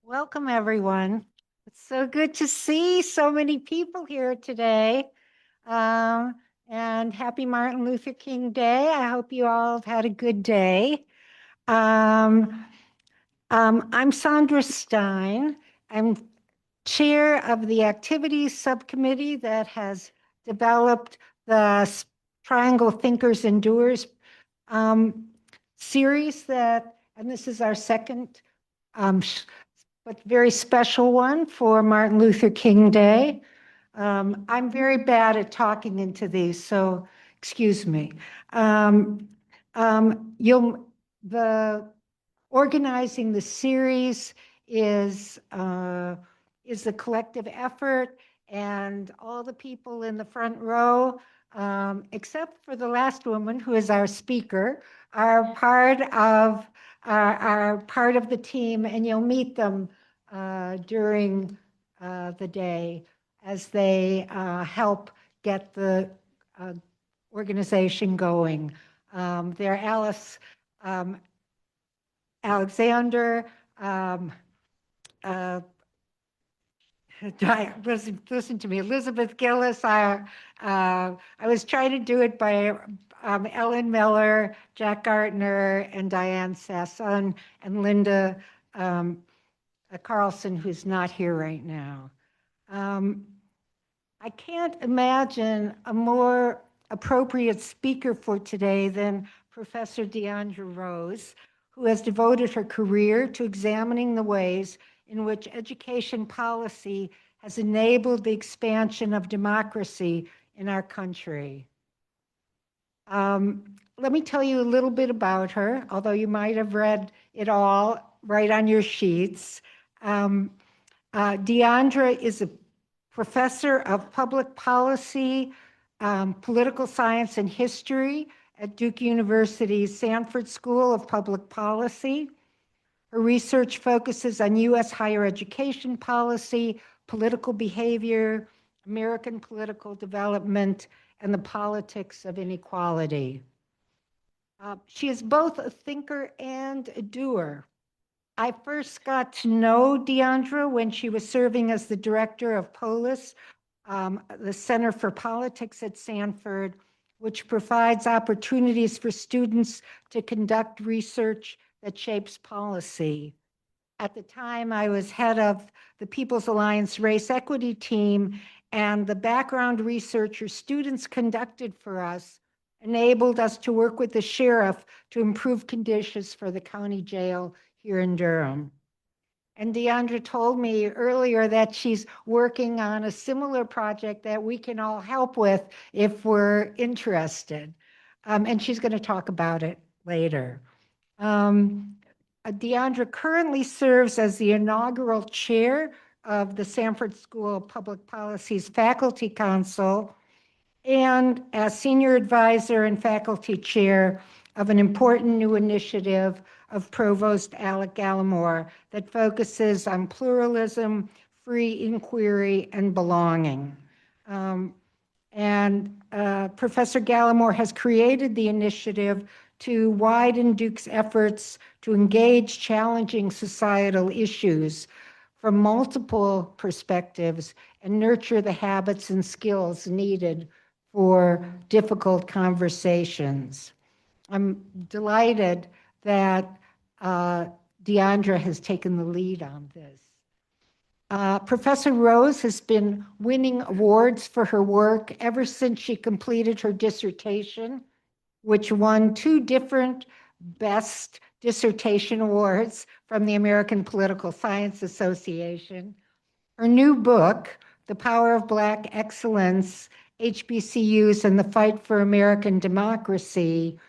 Welcome, everyone. It's so good to see so many people here today. Um, and happy Martin Luther King Day. I hope you all have had a good day. Um, I'm Sandra Stein. I'm chair of the activities subcommittee that has developed the Triangle Thinkers and Doers um, series and this is our second um, but very special one for Martin Luther King Day. I'm very bad at talking into these, so excuse me. Um, you'll the organizing the series is a collective effort, and all the people in the front row, except for the last woman who is our speaker, are part of the team, and you'll meet them during the day as they help get the uh, organization going. They're um, Alexander, um, uh, listen to me, Elizabeth Gillis. I was trying to do it by Ellen Miller, Jack Gartner, and Diane Sasson, and Linda um, Carlson, who's not here right now. Um, I can't imagine a more appropriate speaker for today than Professor Deondra Rose, who has devoted her career to examining the ways in which education policy has enabled the expansion of democracy in our country. Let me tell you a little bit about her, although you might have read it all right on your sheets. Deondra is a professor of public policy, political science, and history at Duke University's Sanford School of Public Policy. Her research focuses on U.S. higher education policy, political behavior, American political development, and the politics of inequality. She is both a thinker and a doer. I first got to know Deondra when she was serving as the director of POLIS, the Center for Politics at Sanford, which provides opportunities for students to conduct research that shapes policy. At the time, I was head of the People's Alliance Race Equity Team, and the background research your students conducted for us enabled us to work with the sheriff to improve conditions for the county jail here in Durham. And Deondra told me earlier that she's working on a similar project that we can all help with if we're interested. And she's going to talk about it later. Deondra currently serves as the inaugural chair of the Sanford School of Public Policy's Faculty Council and as senior advisor and faculty chair of an important new initiative of Provost Alec Gallimore that focuses on pluralism, free inquiry, and belonging. Professor Gallimore has created the initiative to widen Duke's efforts to engage challenging societal issues from multiple perspectives and nurture the habits and skills needed for difficult conversations. I'm delighted that Deondra has taken the lead on this. Professor Rose has been winning awards for her work ever since she completed her dissertation, which won 2 different Best Dissertation Awards from the American Political Science Association. Her new book, The Power of Black Excellence, HBCUs and the Fight for American Democracy,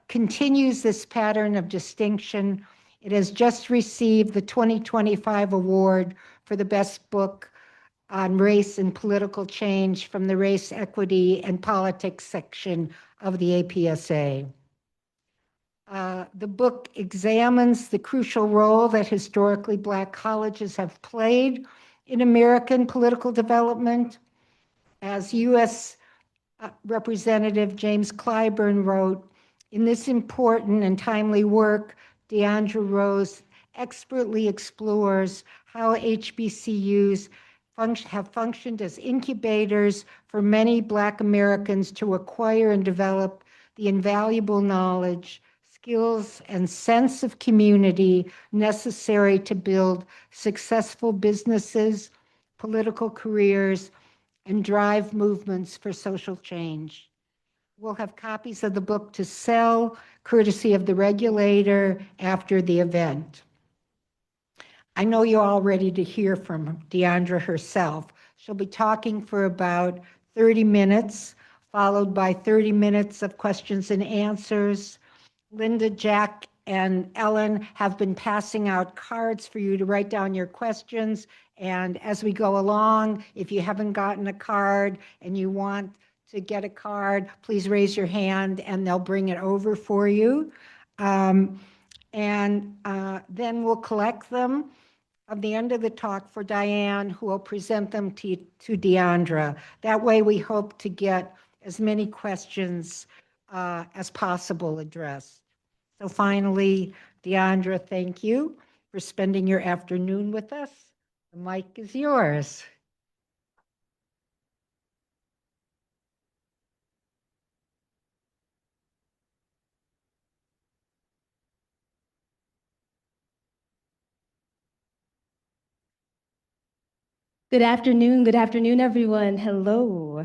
continues this pattern of distinction. It has just received the 2025 award for the best book on race and political change from the Race, Equity, and Politics section of the APSA. The book examines the crucial role that historically Black colleges have played in American political development. As U.S. Representative James Clyburn wrote, in this important and timely work, Deondra Rose expertly explores how HBCUs have functioned as incubators for many Black Americans to acquire and develop the invaluable knowledge, skills, and sense of community necessary to build successful businesses, political careers, and drive movements for social change. We'll have copies of the book to sell, courtesy of the regulator, after the event. I know you're all ready to hear from Deondra herself. She'll be talking for about 30 minutes, followed by 30 minutes of questions and answers. Linda, Jack, and Ellen have been passing out cards for you to write down your questions. And as we go along, if you haven't gotten a card and you want to get a card, please raise your hand and they'll bring it over for you. Then we'll collect them at the end of the talk for Diane, who will present them to Deondra. That way we hope to get as many questions as possible addressed. So finally, Deondra, thank you for spending your afternoon with us. The mic is yours. Good afternoon, everyone. Hello.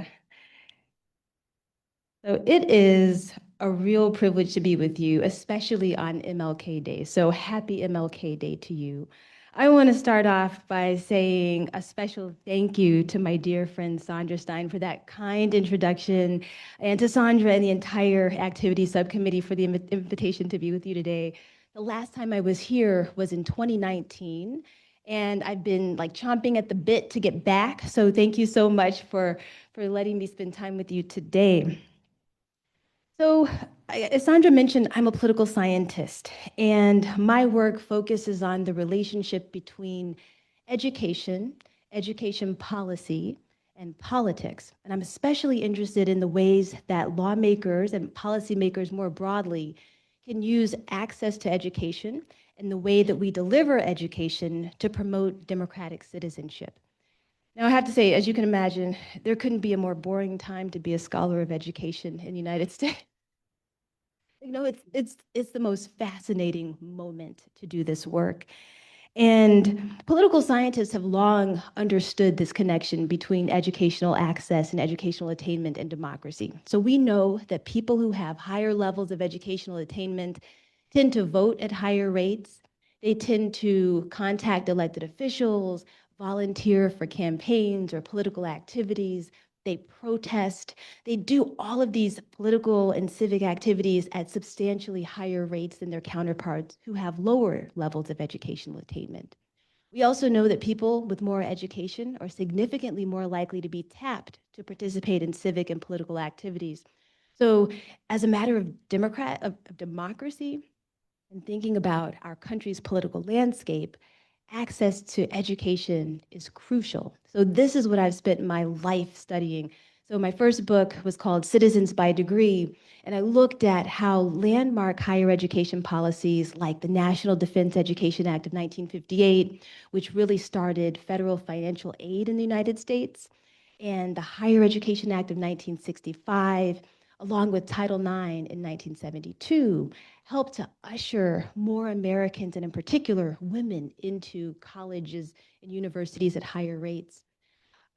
So it is a real privilege to be with you, especially on MLK Day. So happy MLK Day to you. I want to start off by saying a special thank you to my dear friend Sandra Stein for that kind introduction, and to Sandra and the entire activity subcommittee for the invitation to be with you today. The last time I was here was in 2019, and I've been like chomping at the bit to get back. So thank you so much for letting me spend time with you today. So, as Sandra mentioned, I'm a political scientist, and my work focuses on the relationship between education, education policy, and politics. And I'm especially interested in the ways that lawmakers and policymakers more broadly can use access to education and the way that we deliver education to promote democratic citizenship. Now, I have to say, as you can imagine, there couldn't be a more boring time to be a scholar of education in the United States. You know, it's the most fascinating moment to do this work. And political scientists have long understood this connection between educational access and educational attainment and democracy. So we know that people who have higher levels of educational attainment tend to vote at higher rates. They tend to contact elected officials, volunteer for campaigns or political activities. They protest. They do all of these political and civic activities at substantially higher rates than their counterparts who have lower levels of educational attainment. We also know that people with more education are significantly more likely to be tapped to participate in civic and political activities. So, as a matter of democracy, and thinking about our country's political landscape, access to education is crucial. So this is what I've spent my life studying. So my first book was called Citizens by Degree, and I looked at how landmark higher education policies like the National Defense Education Act of 1958, which really started federal financial aid in the United States, and the Higher Education Act of 1965, along with Title IX in 1972, helped to usher more Americans, and in particular women, into colleges and universities at higher rates.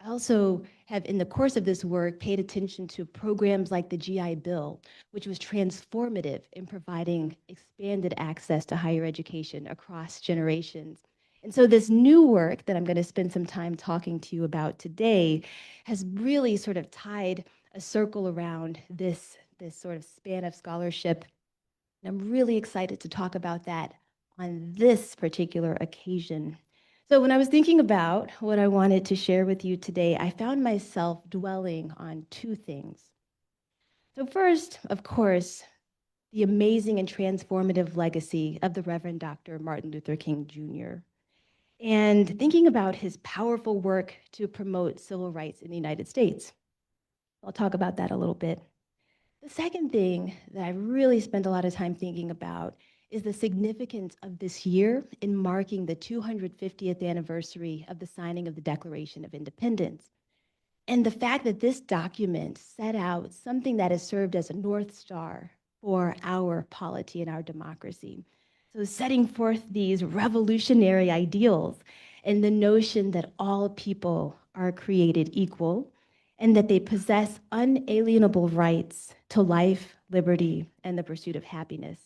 I also have, in the course of this work, paid attention to programs like the GI Bill, which was transformative in providing expanded access to higher education across generations. And so this new work that I'm going to spend some time talking to you about today has really sort of tied a circle around this sort of span of scholarship. And I'm really excited to talk about that on this particular occasion. So when I was thinking about what I wanted to share with you today, I found myself dwelling on two things. So first, of course, the amazing and transformative legacy of the Reverend Dr. Martin Luther King Jr., and thinking about his powerful work to promote civil rights in the United States. I'll talk about that a little bit. The second thing that I really spent a lot of time thinking about is the significance of this year in marking the 250th anniversary of the signing of the Declaration of Independence. And the fact that this document set out something that has served as a North Star for our polity and our democracy. So, setting forth these revolutionary ideals and the notion that all people are created equal and that they possess unalienable rights to life, liberty, and the pursuit of happiness.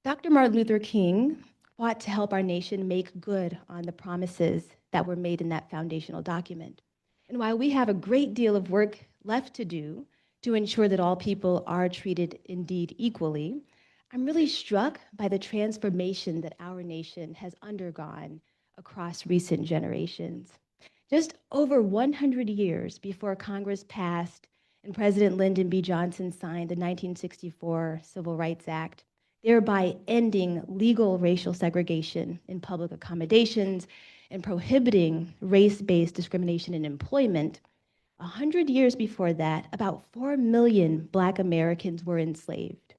Dr. Martin Luther King fought to help our nation make good on the promises that were made in that foundational document. And while we have a great deal of work left to do to ensure that all people are treated indeed equally, I'm really struck by the transformation that our nation has undergone across recent generations. Just over 100 years before Congress passed and President Lyndon B. Johnson signed the 1964 Civil Rights Act, thereby ending legal racial segregation in public accommodations and prohibiting race-based discrimination in employment, 100 years before that, about 4 million Black Americans were enslaved,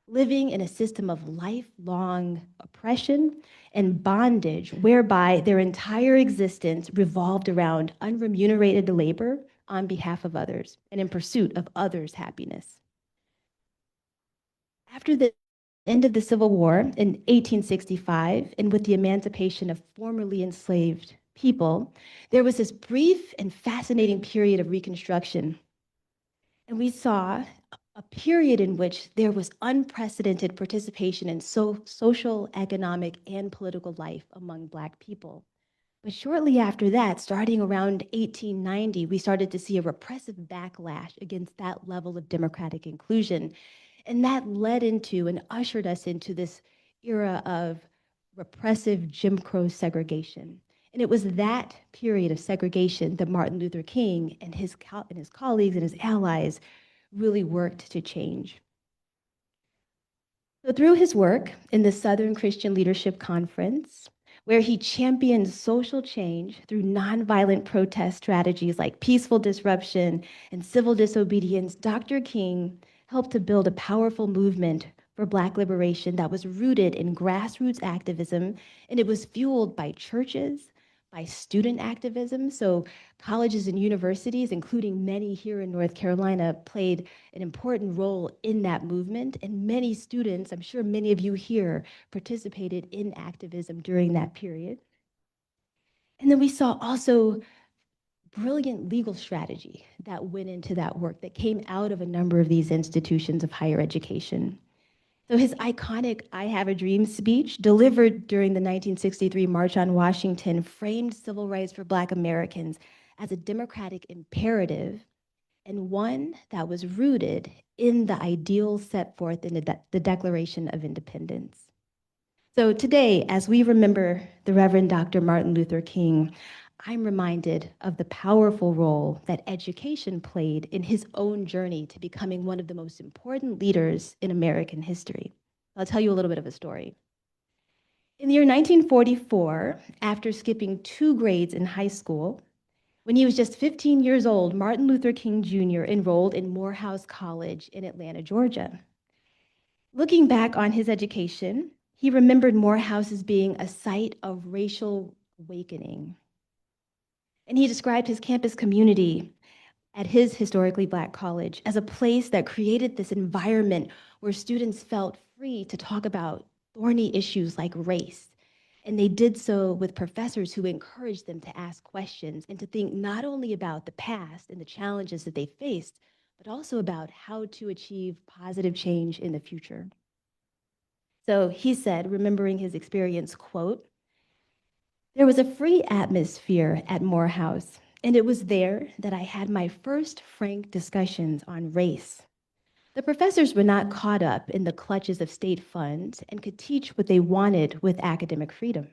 living in a system of lifelong oppression and bondage, whereby their entire existence revolved around unremunerated labor on behalf of others and in pursuit of others' happiness. After the end of the Civil War in 1865, and with the emancipation of formerly enslaved people, there was this brief and fascinating period of Reconstruction. And we saw a period in which there was unprecedented participation in social, economic, and political life among Black people. But shortly after that, starting around 1890, we started to see a repressive backlash against that level of democratic inclusion. And that led into and ushered us into this era of repressive Jim Crow segregation. And it was that period of segregation that Martin Luther King and his colleagues and his allies really worked to change. So through his work in the Southern Christian Leadership Conference, where he championed social change through nonviolent protest strategies like peaceful disruption and civil disobedience, Dr. King helped to build a powerful movement for Black liberation that was rooted in grassroots activism, and it was fueled by churches, by student activism. So colleges and universities, including many here in North Carolina, played an important role in that movement, and many students, I'm sure many of you here, participated in activism during that period. And then we saw also brilliant legal strategy that went into that work that came out of a number of these institutions of higher education. So his iconic I Have a Dream speech, delivered during the 1963 March on Washington, framed civil rights for Black Americans as a democratic imperative and one that was rooted in the ideals set forth in the Declaration of Independence. So today, as we remember the Reverend Dr. Martin Luther King, I'm reminded of the powerful role that education played in his own journey to becoming one of the most important leaders in American history. I'll tell you a little bit of a story. In the year 1944, after skipping 2 grades in high school, when he was just 15 years old, Martin Luther King Jr. enrolled in Morehouse College in Atlanta, Georgia. Looking back on his education, he remembered Morehouse as being a site of racial awakening. And he described his campus community at his historically Black college as a place that created this environment where students felt free to talk about thorny issues like race. And they did so with professors who encouraged them to ask questions and to think not only about the past and the challenges that they faced, but also about how to achieve positive change in the future. So he said, remembering his experience, quote, "There was a free atmosphere at Morehouse, and it was there that I had my first frank discussions on race. The professors were not caught up in the clutches of state funds and could teach what they wanted with academic freedom.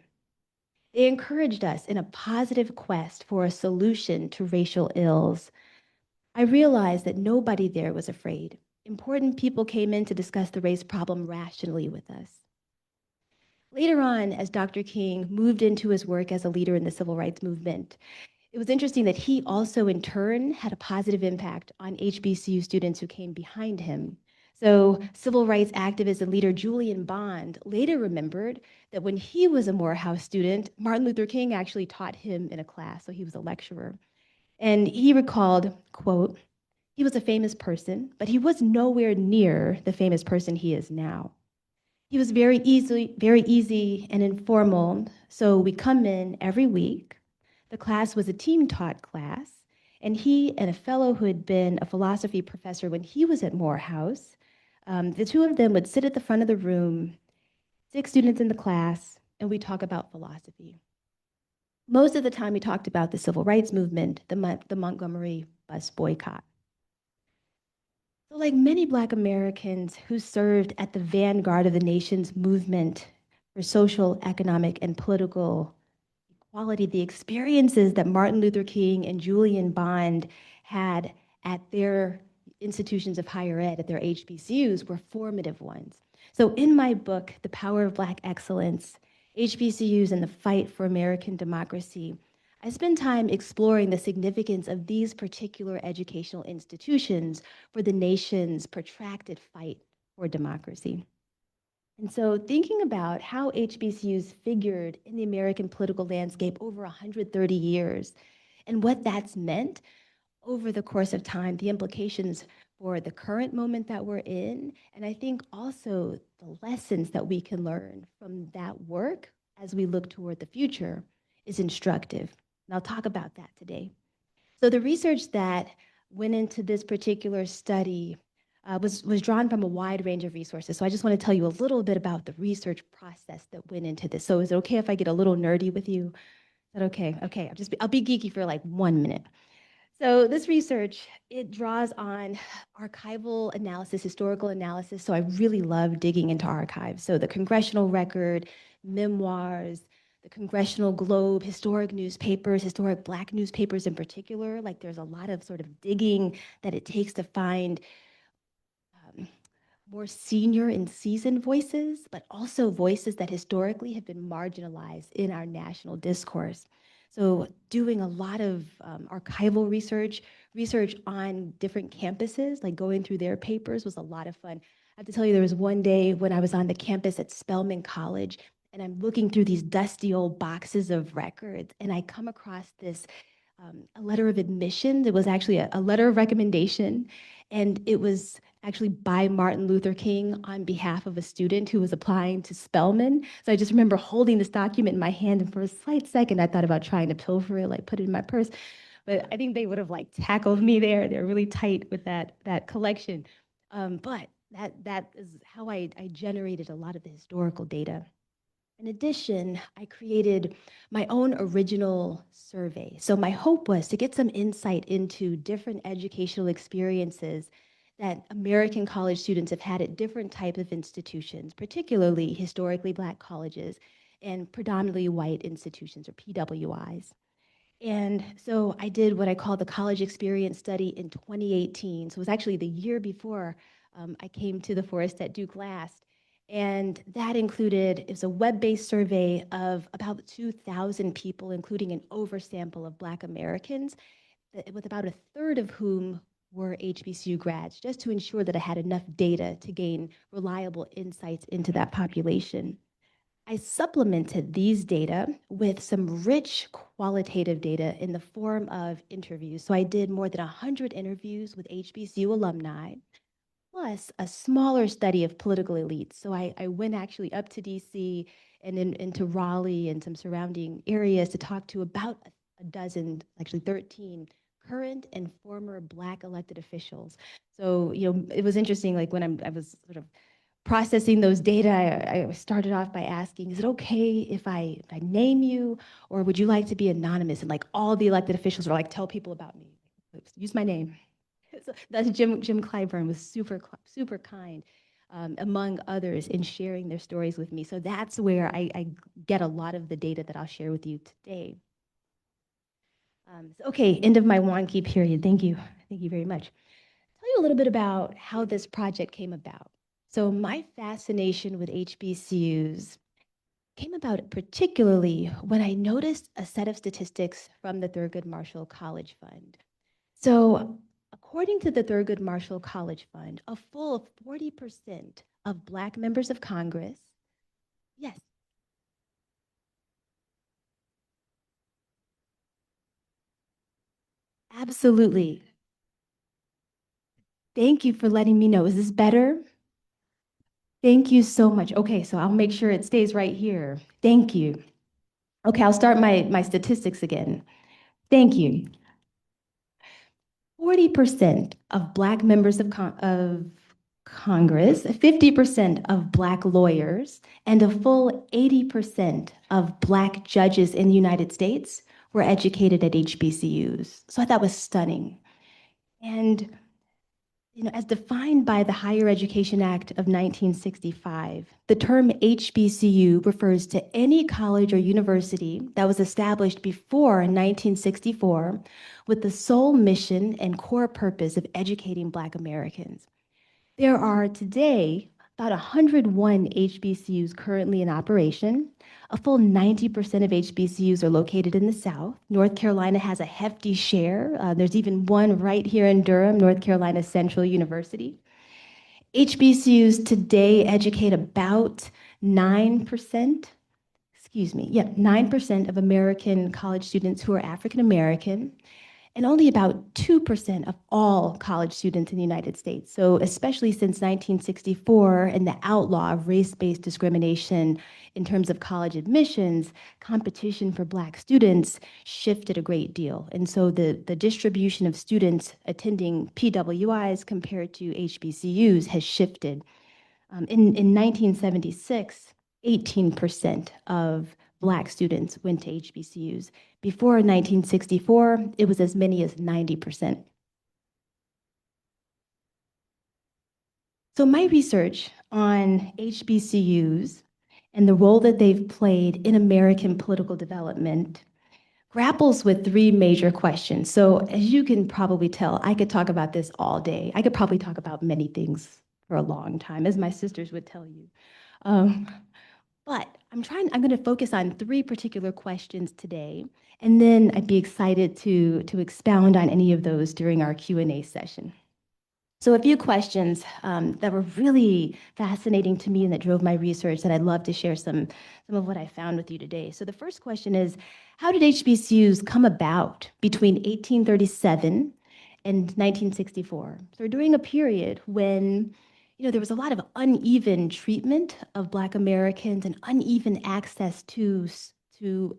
They encouraged us in a positive quest for a solution to racial ills. I realized that nobody there was afraid. Important people came in to discuss the race problem rationally with us." Later on, as Dr. King moved into his work as a leader in the civil rights movement, it was interesting that he also, in turn, had a positive impact on HBCU students who came behind him. So, civil rights activist and leader Julian Bond later remembered that when he was a Morehouse student, Martin Luther King actually taught him in a class, so he was a lecturer. And he recalled, quote, he was a famous person, but he was nowhere near the famous person he is now. He was very easy and informal. So we come in every week. The class was a team taught class. And he and a fellow who had been a philosophy professor when he was at Morehouse, the two of them would sit at the front of the room, 6 students in the class, and we talk about philosophy. Most of the time, we talked about the civil rights movement, the Montgomery bus boycott. So, like many Black Americans who served at the vanguard of the nation's movement for social, economic, and political equality, the experiences that Martin Luther King and Julian Bond had at their institutions of higher ed, at their HBCUs, were formative ones. So, in my book, The Power of Black Excellence, HBCUs and the Fight for American Democracy, I spend time exploring the significance of these particular educational institutions for the nation's protracted fight for democracy. And so, thinking about how HBCUs figured in the American political landscape over 130 years and what that's meant over the course of time, the implications for the current moment that we're in, and I think also the lessons that we can learn from that work as we look toward the future is instructive. And I'll talk about that today. So the research that went into this particular study was drawn from a wide range of resources. So I just want to tell you a little bit about the research process that went into this. So is it okay if I get a little nerdy with you? Is that okay? Okay, I'll be geeky for like 1 minute. So this research, it draws on archival analysis, historical analysis. So I really love digging into archives. So the congressional record, memoirs, the Congressional Globe, historic newspapers, historic Black newspapers in particular. Like there's a lot of sort of digging that it takes to find more senior and seasoned voices, but also voices that historically have been marginalized in our national discourse. So doing a lot of archival research, research on different campuses, like going through their papers was a lot of fun. I have to tell you, there was one day when I was on the campus at Spelman College, and I'm looking through these dusty old boxes of records, and I come across this a letter of admission. It was actually a letter of recommendation, and it was actually by Martin Luther King on behalf of a student who was applying to Spelman. So I just remember holding this document in my hand, and for a slight second, I thought about trying to pilfer it, like put it in my purse. But I think they would have like tackled me there. They're really tight with that collection. But that is how I generated a lot of the historical data. In addition, I created my own original survey. So my hope was to get some insight into different educational experiences that American college students have had at different types of institutions, particularly historically Black colleges and predominantly white institutions, or PWIs. And so I did what I call the college experience study in 2018. So it was actually the year before I came to the Forest at Duke last. And that included, it was a web-based survey of about 2,000 people, including an oversample of Black Americans, with about a third of whom were HBCU grads, just to ensure that I had enough data to gain reliable insights into that population. I supplemented these data with some rich qualitative data in the form of interviews. So I did more than 100 interviews with HBCU alumni, plus a smaller study of political elites. So I went actually up to DC and into Raleigh and some surrounding areas to talk to about a dozen, actually 13 current and former Black elected officials. So, it was interesting, like when I was sort of processing those data, I started off by asking, is it okay if I name you, or would you like to be anonymous? And like all the elected officials were like, tell people about me. Oops, use my name. So that's Jim Clyburn was super kind, among others, in sharing their stories with me. So that's where I get a lot of the data that I'll share with you today. Okay, end of my wonky period. Thank you very much. Tell you a little bit about how this project came about. So my fascination with HBCUs came about particularly when I noticed a set of statistics from the Thurgood Marshall College Fund. So According to the Thurgood Marshall College Fund, a full 40% of Black members of Congress, yes, absolutely. Thank you for letting me know. Is this better? Thank you so much. Okay, so I'll make sure it stays right here. Thank you. Okay, I'll start my statistics again. Thank you. 40% of Black members of Congress, 50% of Black lawyers, and a full 80% of Black judges in the United States were educated at HBCUs. So I thought was stunning. And as defined by the Higher Education Act of 1965, the term HBCU refers to any college or university that was established before 1964 with the sole mission and core purpose of educating Black Americans. There are today about 101 HBCUs currently in operation. A full 90% of HBCUs are located in the South. North Carolina has a hefty share. There's even one right here in Durham, North Carolina Central University. HBCUs today educate about 9%, 9% of American college students who are African American, and only about 2% of all college students in the United States. So especially since 1964 and the outlaw of race-based discrimination in terms of college admissions, competition for Black students shifted a great deal. And so the distribution of students attending PWIs compared to HBCUs has shifted. In 1976, 18% of Black students went to HBCUs. Before 1964, it was as many as 90%. So my research on HBCUs and the role that they've played in American political development grapples with three major questions. So as you can probably tell, I could talk about this all day. I could probably talk about many things for a long time, as my sisters would tell you. But I'm going to focus on three particular questions today, and then I'd be excited to expound on any of those during our Q&A session. So a few questions that were really fascinating to me and that drove my research that I'd love to share some of what I found with you today. So the first question is, how did HBCUs come about between 1837 and 1964? So during a period when there was a lot of uneven treatment of Black Americans and uneven access to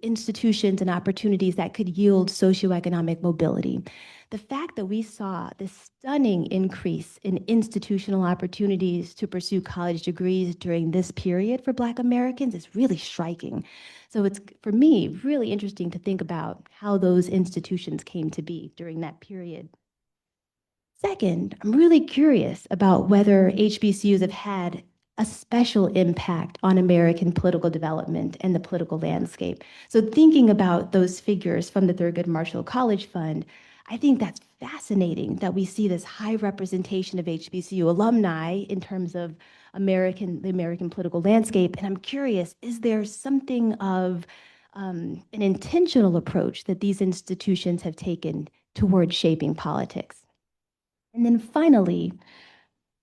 institutions and opportunities that could yield socioeconomic mobility. The fact that we saw this stunning increase in institutional opportunities to pursue college degrees during this period for Black Americans is really striking. So it's, for me, really interesting to think about how those institutions came to be during that period. Second, I'm really curious about whether HBCUs have had a special impact on American political development and the political landscape. So thinking about those figures from the Thurgood Marshall College Fund, I think that's fascinating that we see this high representation of HBCU alumni in terms of the American political landscape. And I'm curious, is there something of an intentional approach that these institutions have taken toward shaping politics? And then finally,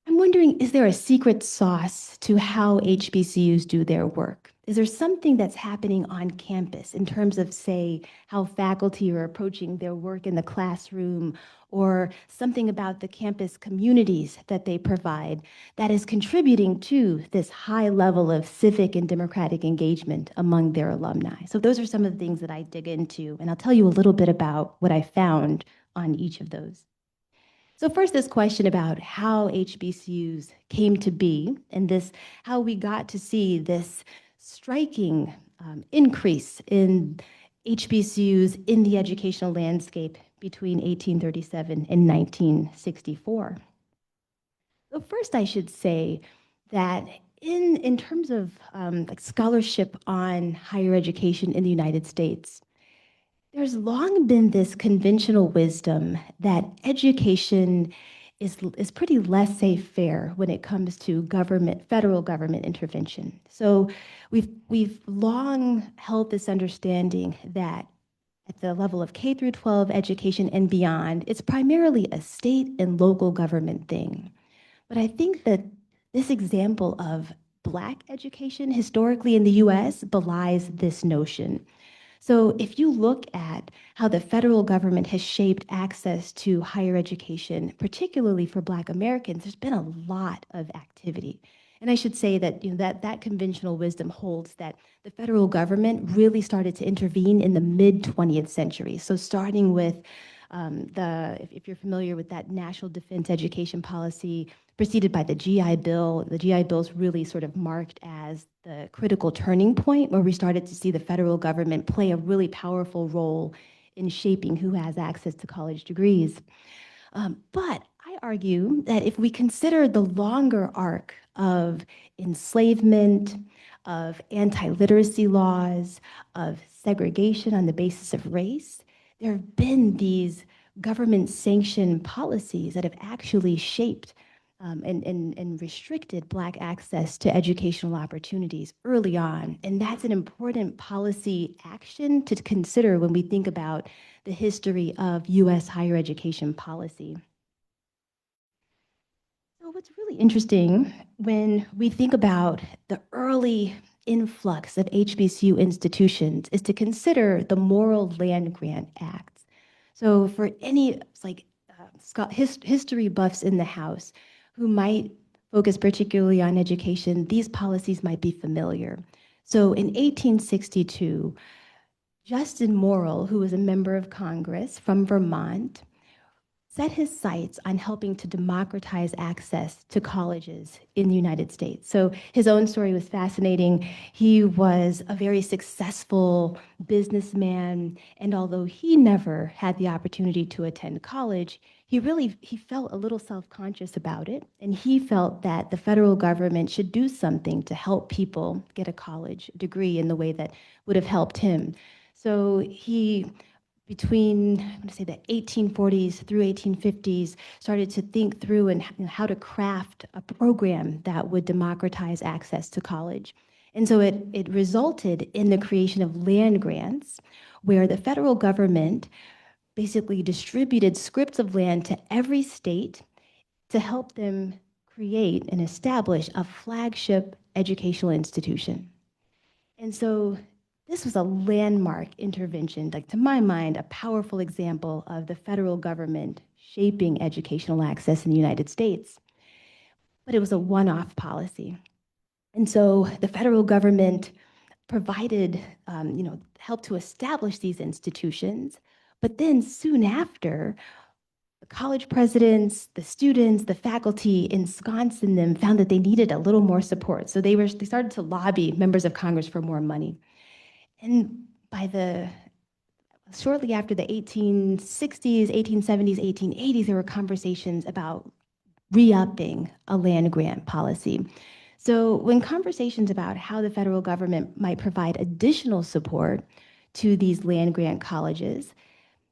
I'm wondering, is there a secret sauce to how HBCUs do their work? Is there something that's happening on campus in terms of, say, how faculty are approaching their work in the classroom, or something about the campus communities that they provide that is contributing to this high level of civic and democratic engagement among their alumni? So those are some of the things that I dig into, and I'll tell you a little bit about what I found on each of those. So first, this question about how HBCUs came to be and how we got to see this striking increase in HBCUs in the educational landscape between 1837 and 1964. So first, I should say that in terms of scholarship on higher education in the United States, there's long been this conventional wisdom that education is pretty laissez-faire when it comes to federal government intervention. So we've long held this understanding that at the level of K through 12 education and beyond, it's primarily a state and local government thing. But I think that this example of Black education historically in the US belies this notion. So if you look at how the federal government has shaped access to higher education, particularly for Black Americans, there's been a lot of activity. And I should say that, that conventional wisdom holds that the federal government really started to intervene in the mid 20th century. So starting with if you're familiar with that National Defense Education Policy preceded by the GI Bill. The GI Bill's really sort of marked as the critical turning point where we started to see the federal government play a really powerful role in shaping who has access to college degrees. But I argue that if we consider the longer arc of enslavement, of anti-literacy laws, of segregation on the basis of race, there have been these government-sanctioned policies that have actually shaped and restricted Black access to educational opportunities early on. And that's an important policy action to consider when we think about the history of US higher education policy. So what's really interesting when we think about the early influx of HBCU institutions is to consider the Morrill Land Grant Act. So for any history buffs in the House who might focus particularly on education, these policies might be familiar. So in 1862, Justin Morrill, who was a member of Congress from Vermont, set his sights on helping to democratize access to colleges in the United States. So his own story was fascinating. He was a very successful businessman, and although he never had the opportunity to attend college, he felt a little self-conscious about it, and he felt that the federal government should do something to help people get a college degree in the way that would have helped him. So he, between, I'm going to say the 1840s through 1850s, started to think through and how to craft a program that would democratize access to college. And so it resulted in the creation of land grants, where the federal government basically distributed scripts of land to every state to help them create and establish a flagship educational institution. And so this was a landmark intervention, like to my mind, a powerful example of the federal government shaping educational access in the United States. But it was a one-off policy. And so the federal government provided, help to establish these institutions. But then soon after, the college presidents, the students, the faculty ensconced in them found that they needed a little more support. So they started to lobby members of Congress for more money. And shortly after the 1860s, 1870s, 1880s, there were conversations about re-upping a land grant policy. So when conversations about how the federal government might provide additional support to these land grant colleges,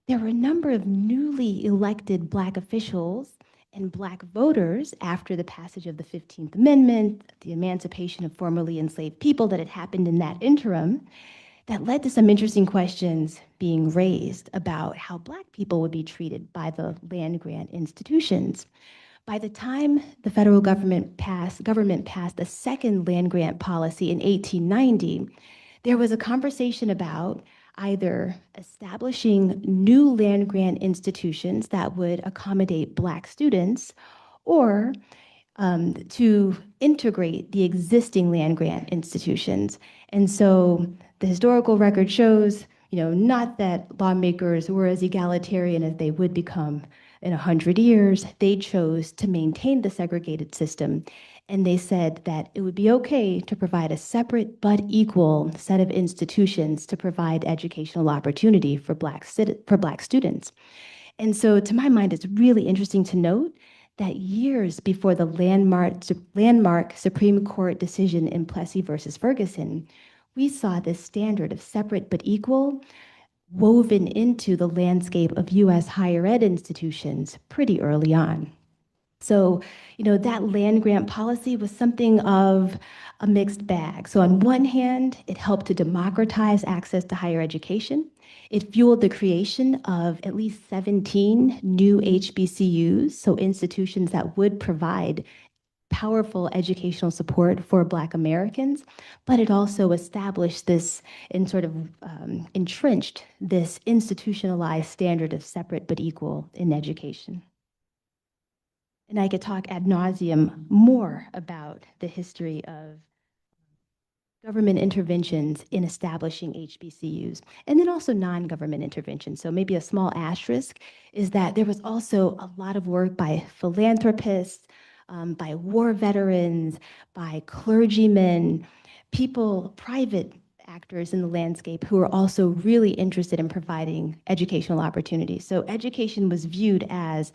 there were a number of newly elected Black officials and Black voters after the passage of the 15th Amendment, the emancipation of formerly enslaved people that had happened in that interim, that led to some interesting questions being raised about how Black people would be treated by the land grant institutions. By the time the federal government passed the second land grant policy in 1890, there was a conversation about either establishing new land grant institutions that would accommodate Black students, or to integrate the existing land grant institutions. And so the historical record shows, not that lawmakers were as egalitarian as they would become in 100 years. They chose to maintain the segregated system. And they said that it would be okay to provide a separate but equal set of institutions to provide educational opportunity for Black students. And so to my mind, it's really interesting to note that years before the landmark Supreme Court decision in Plessy versus Ferguson, we saw this standard of separate but equal woven into the landscape of US higher ed institutions pretty early on. So, that land grant policy was something of a mixed bag. So, on one hand, it helped to democratize access to higher education. It fueled the creation of at least 17 new HBCUs, so institutions that would provide powerful educational support for Black Americans, but it also established this and sort of entrenched this institutionalized standard of separate but equal in education. And I could talk ad nauseum more about the history of government interventions in establishing HBCUs, and then also non-government interventions. So maybe a small asterisk is that there was also a lot of work by philanthropists, by war veterans, by clergymen, people, private actors in the landscape who are also really interested in providing educational opportunities. So education was viewed as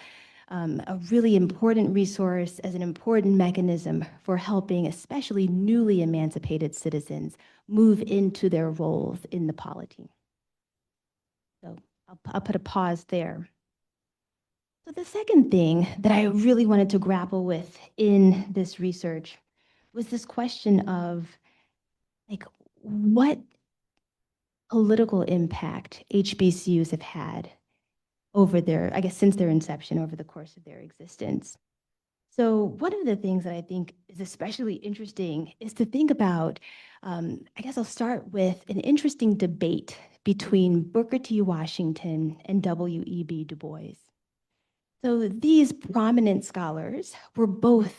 a really important resource, as an important mechanism for helping especially newly emancipated citizens move into their roles in the polity. So I'll put a pause there. So the second thing that I really wanted to grapple with in this research was this question of like what political impact HBCUs have had over their, I guess, since their inception over the course of their existence. So one of the things that I think is especially interesting is to think about, I guess I'll start with an interesting debate between Booker T. Washington and W.E.B. Du Bois. So these prominent scholars were both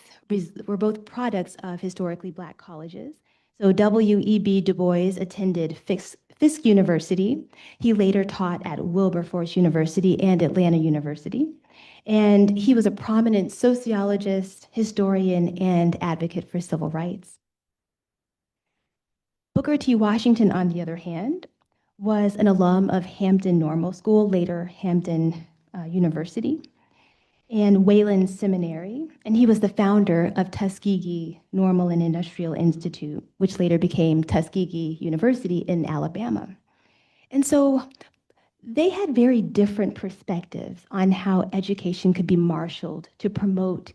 products of historically Black colleges. So W.E.B. Du Bois attended Fisk University. He later taught at Wilberforce University and Atlanta University. And he was a prominent sociologist, historian, and advocate for civil rights. Booker T. Washington, on the other hand, was an alum of Hampton Normal School, later Hampton University, and Wayland Seminary, and he was the founder of Tuskegee Normal and Industrial Institute, which later became Tuskegee University in Alabama. And so they had very different perspectives on how education could be marshaled to promote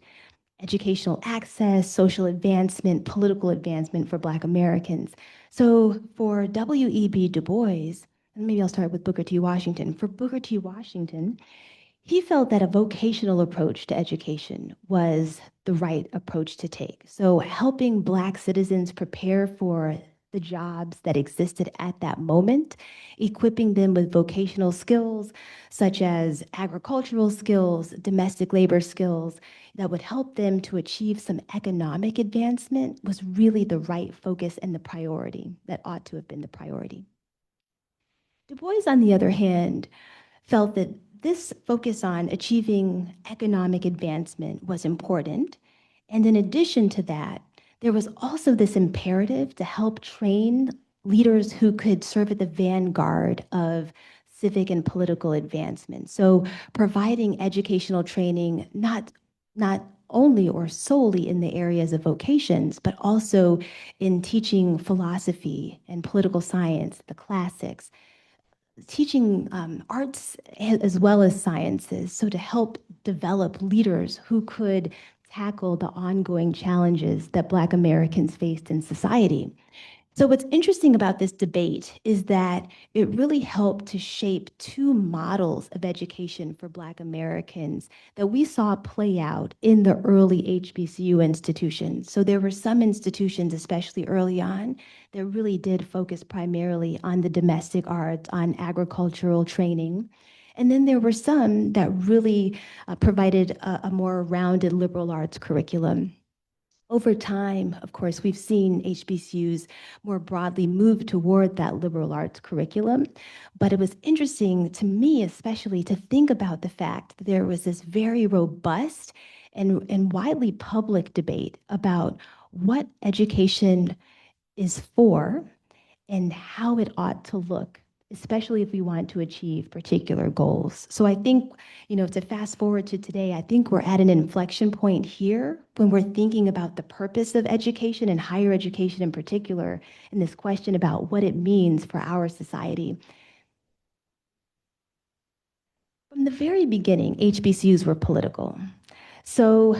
educational access, social advancement, political advancement for Black Americans. So for W.E.B. Du Bois, and maybe I'll start with Booker T. Washington. For Booker T. Washington, he felt that a vocational approach to education was the right approach to take. So helping Black citizens prepare for the jobs that existed at that moment, equipping them with vocational skills such as agricultural skills, domestic labor skills that would help them to achieve some economic advancement was really the right focus and the priority that ought to have been the priority. Du Bois, on the other hand, felt that this focus on achieving economic advancement was important. And in addition to that, there was also this imperative to help train leaders who could serve at the vanguard of civic and political advancement. So providing educational training, not only or solely in the areas of vocations, but also in teaching philosophy and political science, the classics, teaching arts as well as sciences, so to help develop leaders who could tackle the ongoing challenges that Black Americans faced in society. So what's interesting about this debate is that it really helped to shape two models of education for Black Americans that we saw play out in the early HBCU institutions. So there were some institutions, especially early on, that really did focus primarily on the domestic arts, on agricultural training. And then there were some that really provided a more rounded liberal arts curriculum. Over time, of course, we've seen HBCUs more broadly move toward that liberal arts curriculum. But it was interesting to me, especially, to think about the fact that there was this very robust and widely public debate about what education is for and how it ought to look, especially if we want to achieve particular goals. So I think, to fast forward to today, I think we're at an inflection point here when we're thinking about the purpose of education and higher education in particular, and this question about what it means for our society. From the very beginning, HBCUs were political. So,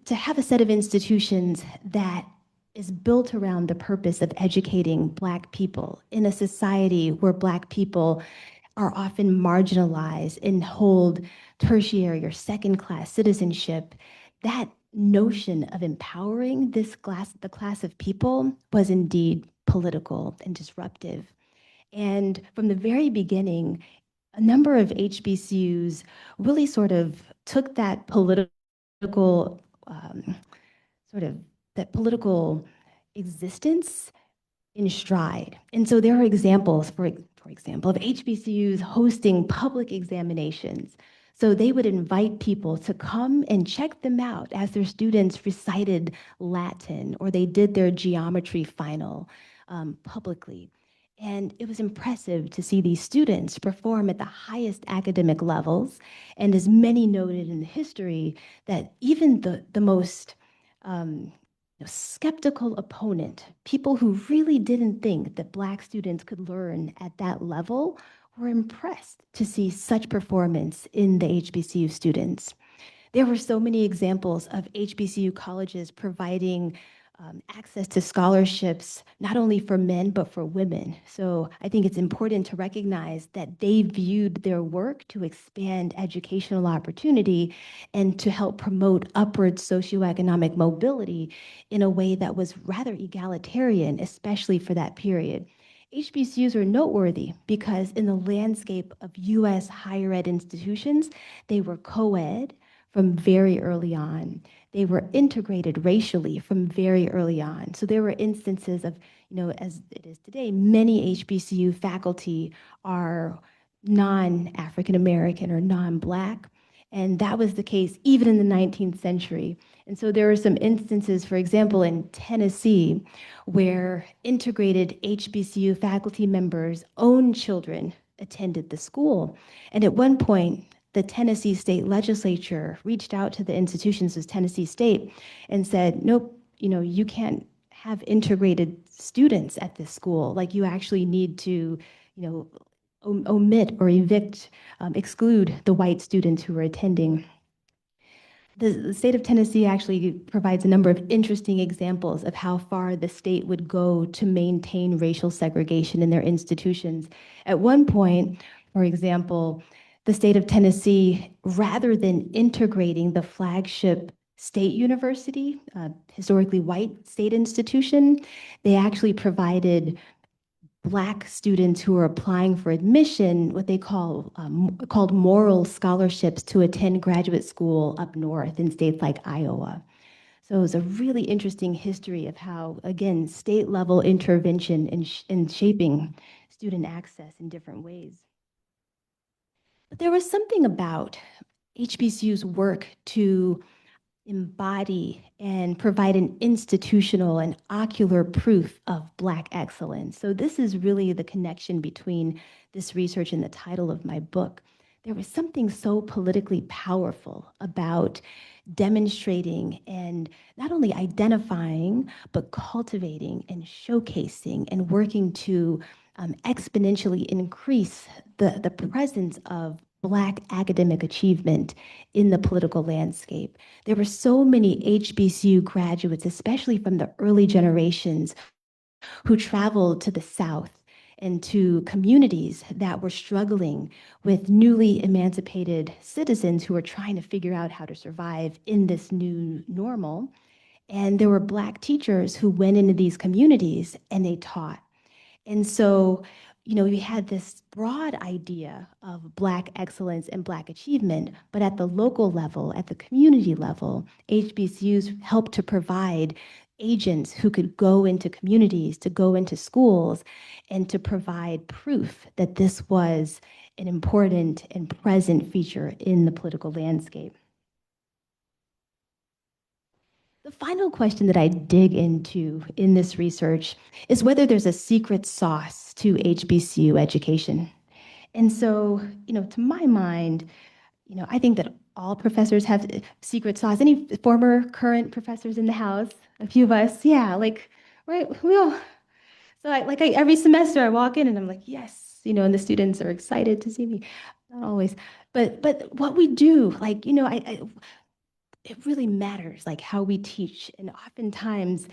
to have a set of institutions that is built around the purpose of educating Black people in a society where Black people are often marginalized and hold tertiary or second class citizenship, that notion of empowering the class of people was indeed political and disruptive. And from the very beginning, a number of HBCUs really sort of took that um, sort of that political existence in stride. And so there are examples, for example, of HBCUs hosting public examinations. So they would invite people to come and check them out as their students recited Latin or they did their geometry final publicly. And it was impressive to see these students perform at the highest academic levels. And as many noted in the history, that even the most skeptical opponent, people who really didn't think that Black students could learn at that level, were impressed to see such performance in the HBCU students. There were so many examples of HBCU colleges providing access to scholarships, not only for men, but for women. So I think it's important to recognize that they viewed their work to expand educational opportunity and to help promote upward socioeconomic mobility in a way that was rather egalitarian, especially for that period. HBCUs are noteworthy because in the landscape of US higher ed institutions, they were co-ed from very early on. They were integrated racially from very early on. So there were instances of, as it is today, many HBCU faculty are non-African American or non-Black. And that was the case even in the 19th century. And so there are some instances, for example, in Tennessee, where integrated HBCU faculty members' own children attended the school. And at one point, the Tennessee state legislature reached out to the institutions of Tennessee State and said, nope, you can't have integrated students at this school. Like you actually need to, omit or exclude the white students who are attending. The state of Tennessee actually provides a number of interesting examples of how far the state would go to maintain racial segregation in their institutions. At one point, for example, the state of Tennessee, rather than integrating the flagship state university, historically white state institution, they actually provided Black students who are applying for admission, what they called moral scholarships to attend graduate school up north in states like Iowa. So it was a really interesting history of how, again, state level intervention in shaping student access in different ways. But there was something about HBCU's work to embody and provide an institutional and ocular proof of Black excellence. So this is really the connection between this research and the title of my book. There was something so politically powerful about demonstrating and not only identifying, but cultivating and showcasing and working to exponentially increase the presence of Black academic achievement in the political landscape. There were so many HBCU graduates, especially from the early generations, who traveled to the South and to communities that were struggling with newly emancipated citizens who were trying to figure out how to survive in this new normal. And there were Black teachers who went into these communities and they taught. And so, we had this broad idea of Black excellence and Black achievement, but at the local level, at the community level, HBCUs helped to provide agents who could go into communities, to go into schools, and to provide proof that this was an important and present feature in the political landscape. The final question that I dig into in this research is whether there's a secret sauce to HBCU education. And so, to my mind, I think that all professors have secret sauce. Any former, current professors in the house? A few of us, yeah, right, we all. So every semester I walk in and I'm like, yes, and the students are excited to see me. Not always, but what we do, it really matters, like how we teach. And oftentimes,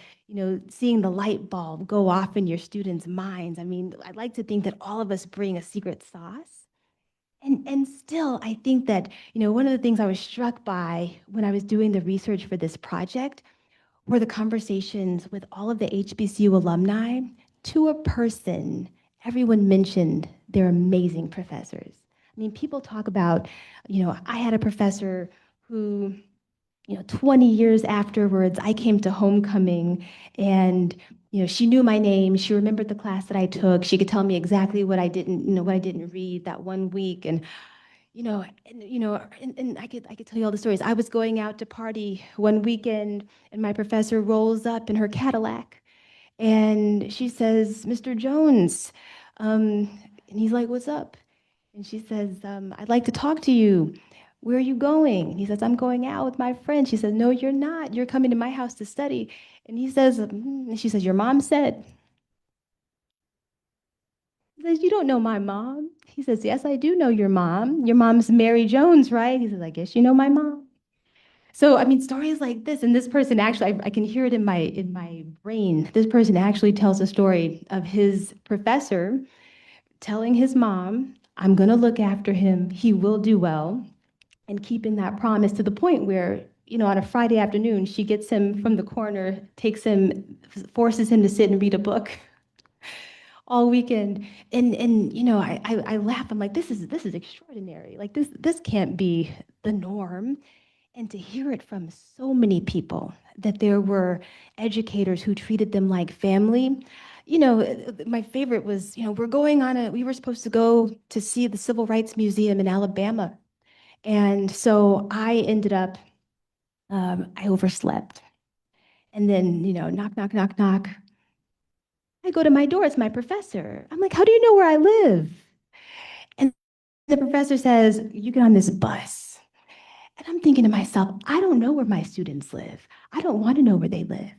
seeing the light bulb go off in your students' minds. I mean, I'd like to think that all of us bring a secret sauce. And still, I think that, one of the things I was struck by when I was doing the research for this project were the conversations with all of the HBCU alumni. To a person, everyone mentioned their amazing professors. I mean, people talk about, I had a professor who, 20 years afterwards, I came to homecoming and, she knew my name. She remembered the class that I took. She could tell me exactly what I didn't read that one week. And I could tell you all the stories. I was going out to party one weekend, and my professor rolls up in her Cadillac, and she says, "Mr. Jones," and he's like, "What's up?" And she says, "I'd like to talk to you. Where are you going?" And he says, "I'm going out with my friend." She says, "No, you're not. You're coming to my house to study." And he says, and she says, "Your mom said." He says, "You don't know my mom." He says, "Yes, I do know your mom. Your mom's Mary Jones, right?" He says, "I guess you know my mom." So, I mean, stories like this, and this person actually, I can hear it in my brain. This person actually tells a story of his professor telling his mom, "I'm going to look after him. He will do well," and keeping that promise to the point where, on a Friday afternoon, she gets him from the corner, takes him, forces him to sit and read a book all weekend. And I laugh. I'm like, this is extraordinary. Like this can't be the norm. And to hear it from so many people, that there were educators who treated them like family. My favorite was, we were supposed to go to see the Civil Rights Museum in Alabama. And so I ended up, I overslept. And then, knock, knock, knock, knock. I go to my door, it's my professor. I'm like, "How do you know where I live?" And the professor says, "You get on this bus." And I'm thinking to myself, I don't know where my students live. I don't want to know where they live.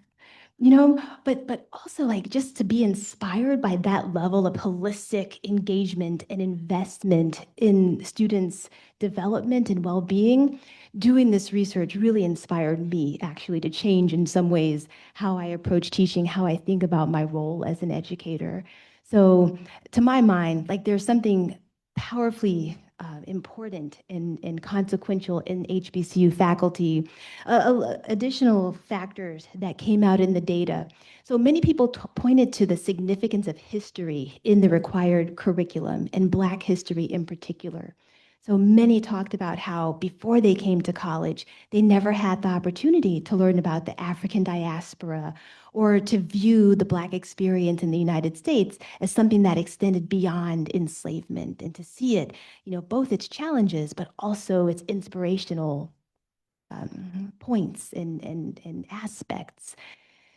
But also, like, just to be inspired by that level of holistic engagement and investment in students' development and well-being, doing this research really inspired me actually to change in some ways how I approach teaching, how I think about my role as an educator. So to my mind, like, there's something powerfully important and consequential in HBCU faculty. Additional factors that came out in the data. So many people pointed to the significance of history in the required curriculum, and Black history in particular. So many talked about how before they came to college, they never had the opportunity to learn about the African diaspora or to view the Black experience in the United States as something that extended beyond enslavement, and to see it, both its challenges, but also its inspirational points and aspects.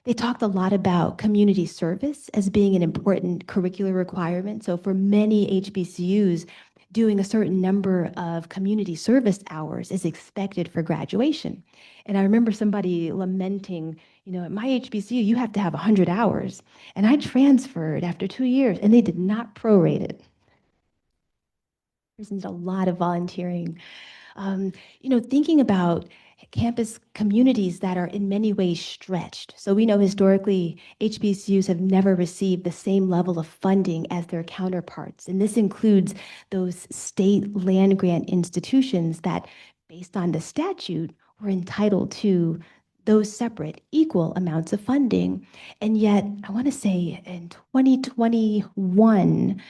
They talked a lot about community service as being an important curricular requirement. So for many HBCUs, doing a certain number of community service hours is expected for graduation. And I remember somebody lamenting, at my HBCU, you have to have 100 hours. And I transferred after 2 years, and they did not prorate it. There's a lot of volunteering. Thinking about campus communities that are in many ways stretched. So we know historically HBCUs have never received the same level of funding as their counterparts. And this includes those state land grant institutions that, based on the statute, were entitled to those separate equal amounts of funding. And yet, I want to say in 2021,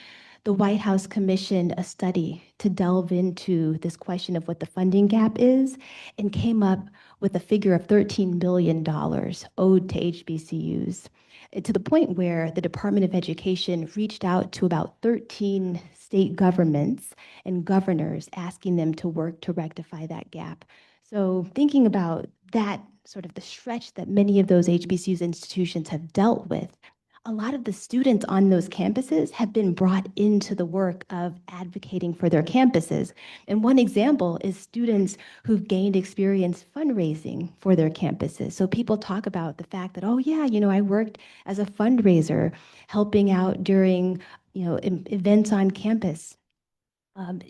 the White House commissioned a study to delve into this question of what the funding gap is, and came up with a figure of $13 billion owed to HBCUs, to the point where the Department of Education reached out to about 13 state governments and governors, asking them to work to rectify that gap. So thinking about that, sort of the stretch that many of those HBCUs institutions have dealt with, a lot of the students on those campuses have been brought into the work of advocating for their campuses. And one example is students who've gained experience fundraising for their campuses. So people talk about the fact that, oh yeah, I worked as a fundraiser, helping out during, events on campus.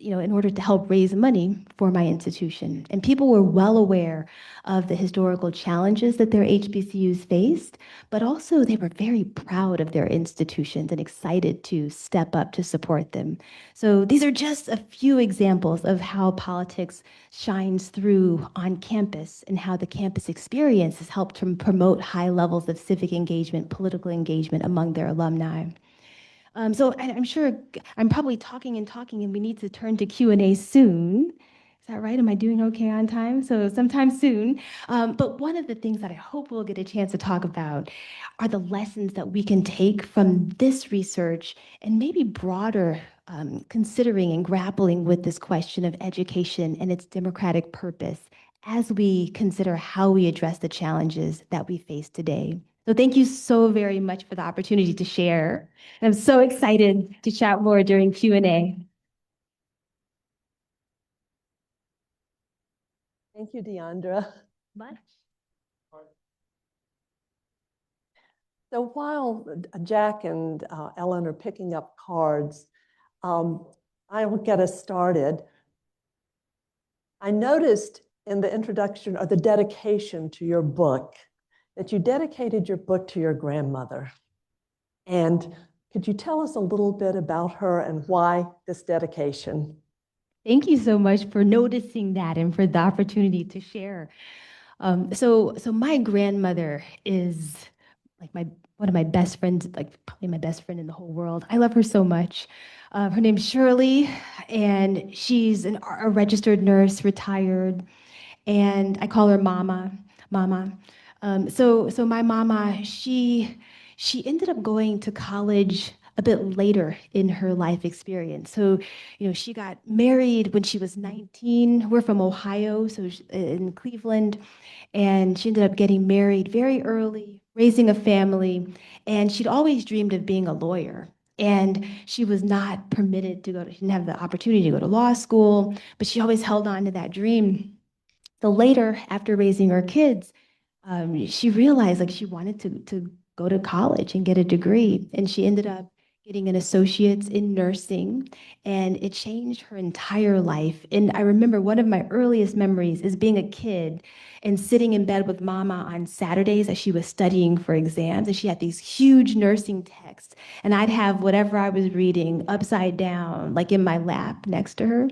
in order to help raise money for my institution. And people were well aware of the historical challenges that their HBCUs faced, but also they were very proud of their institutions and excited to step up to support them. So these are just a few examples of how politics shines through on campus and how the campus experience has helped to promote high levels of civic engagement, political engagement among their alumni. So I'm sure I'm probably talking and talking, and we need to turn to Q&A soon. Is that right? Am I doing okay on time? So sometime soon. But one of the things that I hope we'll get a chance to talk about are the lessons that we can take from this research and maybe broader considering and grappling with this question of education and its democratic purpose as we consider how we address the challenges that we face today. So thank you so very much for the opportunity to share. I'm so excited to chat more during Q&A. Thank you, Deondra. Much. So while Jack and Ellen are picking up cards, I will get us started. I noticed in the introduction or the dedication to your book that you dedicated your book to your grandmother. And could you tell us a little bit about her and why this dedication? Thank you so much for noticing that and for the opportunity to share. So my grandmother is like one of my best friends, like probably my best friend in the whole world. I love her so much. Her name's Shirley, and she's a registered nurse, retired, and I call her Mama, Mama. So my mama, she ended up going to college a bit later in her life experience. So, she got married when she was 19. We're from Ohio, so in Cleveland, and she ended up getting married very early, raising a family, and she'd always dreamed of being a lawyer. And she was not permitted to she didn't have the opportunity to go to law school, but she always held on to that dream. So later, after raising her kids, she realized like she wanted to go to college and get a degree, and she ended up getting an associate's in nursing, and it changed her entire life. And I remember one of my earliest memories is being a kid and sitting in bed with Mama on Saturdays as she was studying for exams, and she had these huge nursing texts, and I'd have whatever I was reading upside down, like in my lap next to her.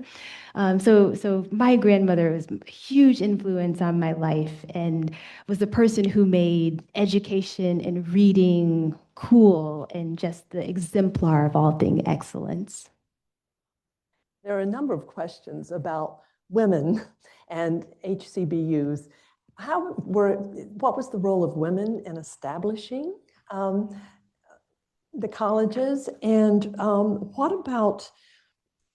So my grandmother was a huge influence on my life and was the person who made education and reading cool and just the exemplar of all things excellence. There are a number of questions about women and HCBUs. What was the role of women in establishing the colleges? And what about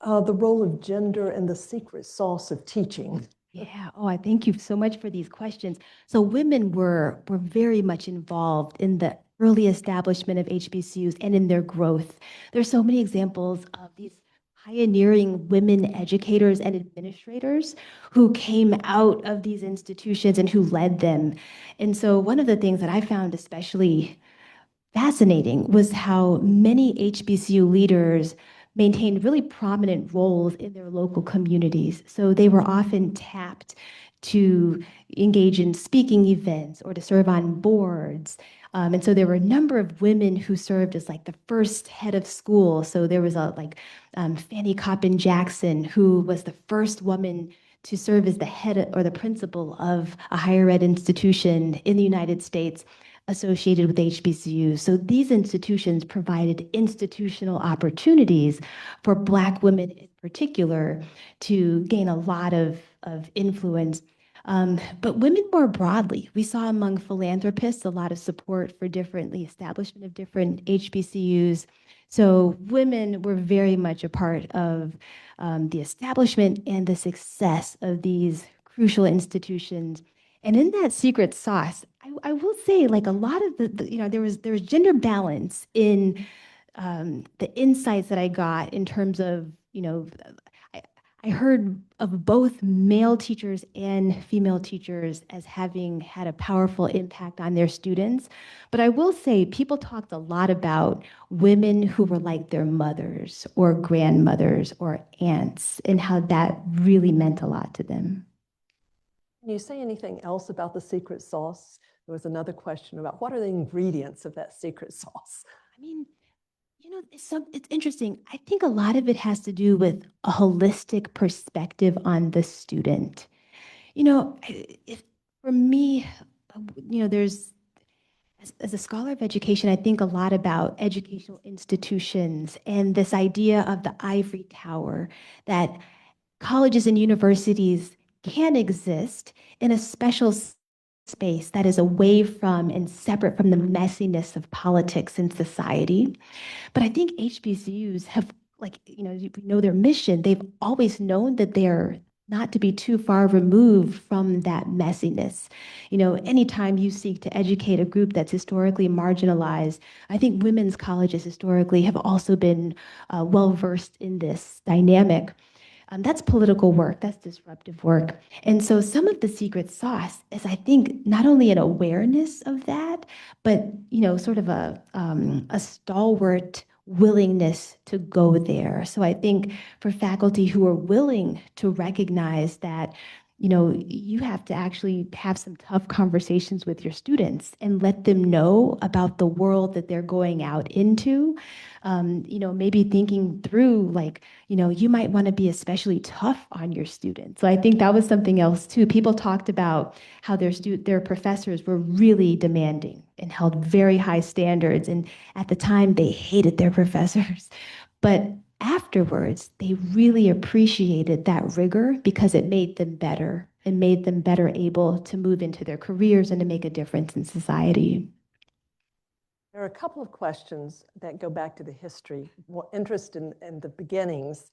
the role of gender and the secret sauce of teaching? Yeah. Oh, I thank you so much for these questions. So women were very much involved in the early establishment of HBCUs and in their growth. There's so many examples of these pioneering women educators and administrators who came out of these institutions and who led them. And so one of the things that I found especially fascinating was how many HBCU leaders maintained really prominent roles in their local communities. So they were often tapped to engage in speaking events or to serve on boards. And so there were a number of women who served as like the first head of school. So there was Fanny Coppin Jackson, who was the first woman to serve as the head or the principal of a higher ed institution in the United States associated with HBCUs. So these institutions provided institutional opportunities for Black women in particular to gain a lot of influence. But women more broadly, we saw among philanthropists a lot of support for the establishment of different HBCUs. So women were very much a part of the establishment and the success of these crucial institutions. And in that secret sauce, I will say, like a lot of there was gender balance in the insights that I got in terms of, I, I heard of both male teachers and female teachers as having had a powerful impact on their students. But I will say, people talked a lot about women who were like their mothers or grandmothers or aunts and how that really meant a lot to them. Can you say anything else about the secret sauce? There was another question about what are the ingredients of that secret sauce? I mean, it's interesting. I think a lot of it has to do with a holistic perspective on the student. If for me, there's as a scholar of education, I think a lot about educational institutions and this idea of the ivory tower, that colleges and universities can exist in a special space that is away from and separate from the messiness of politics and society. But I think HBCUs have, like, you know their mission. They've always known that they're not to be too far removed from that messiness. Anytime you seek to educate a group that's historically marginalized, I think women's colleges historically have also been well versed in this dynamic. That's political work, that's disruptive work. And so some of the secret sauce is, I think, not only an awareness of that, but sort of a stalwart willingness to go there. So I think for faculty who are willing to recognize that, you have to actually have some tough conversations with your students and let them know about the world that they're going out into. Maybe thinking through, like, you might want to be especially tough on your students. So I think that was something else too. People talked about how their professors were really demanding and held very high standards. And at the time, they hated their professors. But afterwards, they really appreciated that rigor because it made them better and made them better able to move into their careers and to make a difference in society. There are a couple of questions that go back to the history, more interest in the beginnings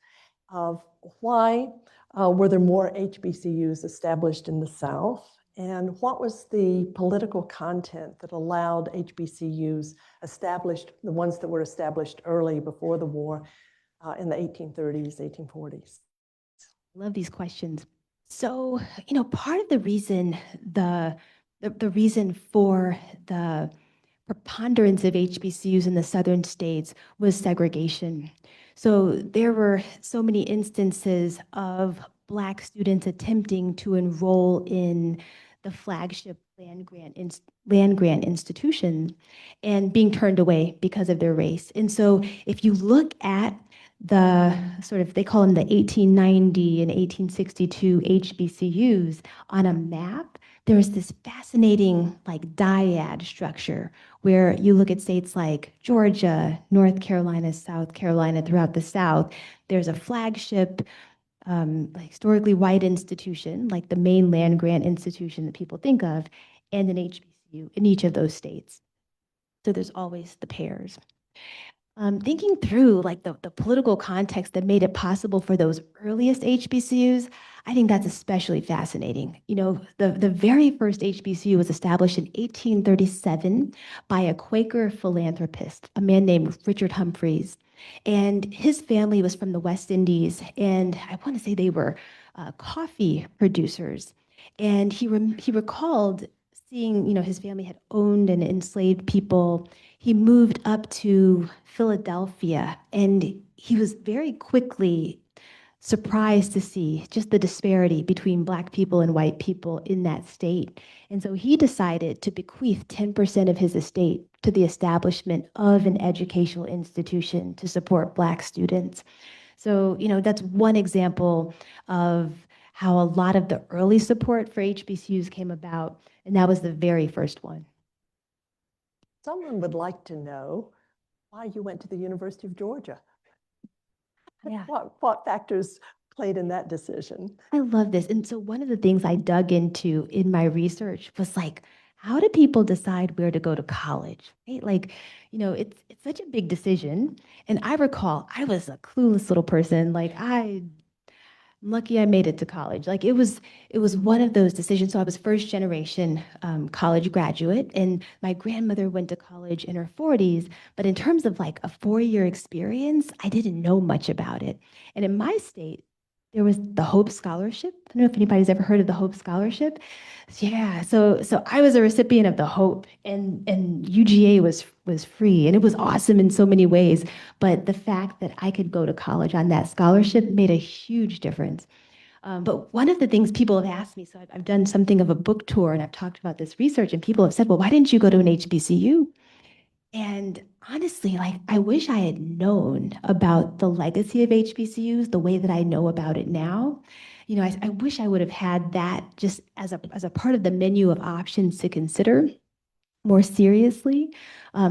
of why were there more HBCUs established in the South, and what was the political content that allowed HBCUs established, the ones that were established early before the war in the 1830s, 1840s? I love these questions. So, part of the reason the reason for the preponderance of HBCUs in the southern states was segregation. So there were so many instances of Black students attempting to enroll in the flagship land grant institutions and being turned away because of their race. And so if you look at the sort of, they call them the 1890 and 1862 HBCUs on a map, there's this fascinating like dyad structure where you look at states like Georgia, North Carolina, South Carolina, throughout the South. There's a flagship, like historically white institution, like the main land grant institution that people think of, and an HBCU in each of those states. So there's always the pairs. Thinking through like the political context that made it possible for those earliest HBCUs, I think that's especially fascinating. The very first HBCU was established in 1837 by a Quaker philanthropist, a man named Richard Humphreys. And his family was from the West Indies, and I want to say they were coffee producers. And he recalled seeing, his family had owned and enslaved people. He moved up to Philadelphia, and he was very quickly surprised to see just the disparity between Black people and white people in that state. And so he decided to bequeath 10% of his estate to the establishment of an educational institution to support Black students. So, that's one example of how a lot of the early support for HBCUs came about, and that was the very first one. Someone would like to know why you went to the University of Georgia. Yeah. What factors played in that decision? I love this. And so one of the things I dug into in my research was like, how do people decide where to go to college? Right? Like, it's such a big decision. And I recall I was a clueless little person. Like I'm lucky I made it to college. Like it was one of those decisions. So I was first generation college graduate, and my grandmother went to college in her 40s. But in terms of like a 4-year experience, I didn't know much about it. And in my state, There was the Hope Scholarship. I don't know if anybody's ever heard of the Hope Scholarship. Yeah, so I was a recipient of the Hope, and UGA was free, and it was awesome in so many ways. But the fact that I could go to college on that scholarship made a huge difference. But one of the things people have asked me, so I've done something of a book tour, and I've talked about this research, and people have said, "Well, why didn't you go to an HBCU?" And honestly, like I wish I had known about the legacy of HBCUs the way that I know about it now. I wish I would have had that just as a part of the menu of options to consider more seriously.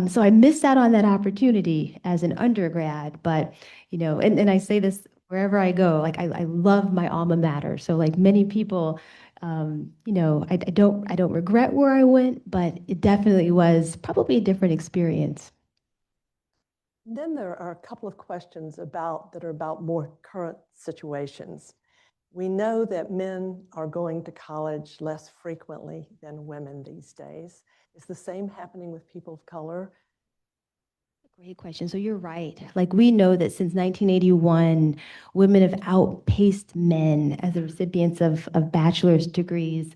So I missed out on that opportunity as an undergrad, but and I say this wherever I go, like I love my alma mater. So like many people, I don't regret where I went, but it definitely was probably a different experience. Then there are a couple of questions that are about more current situations. We know that men are going to college less frequently than women these days. Is the same happening with people of color? Great question. So you're right. Like we know that since 1981, women have outpaced men as the recipients of bachelor's degrees.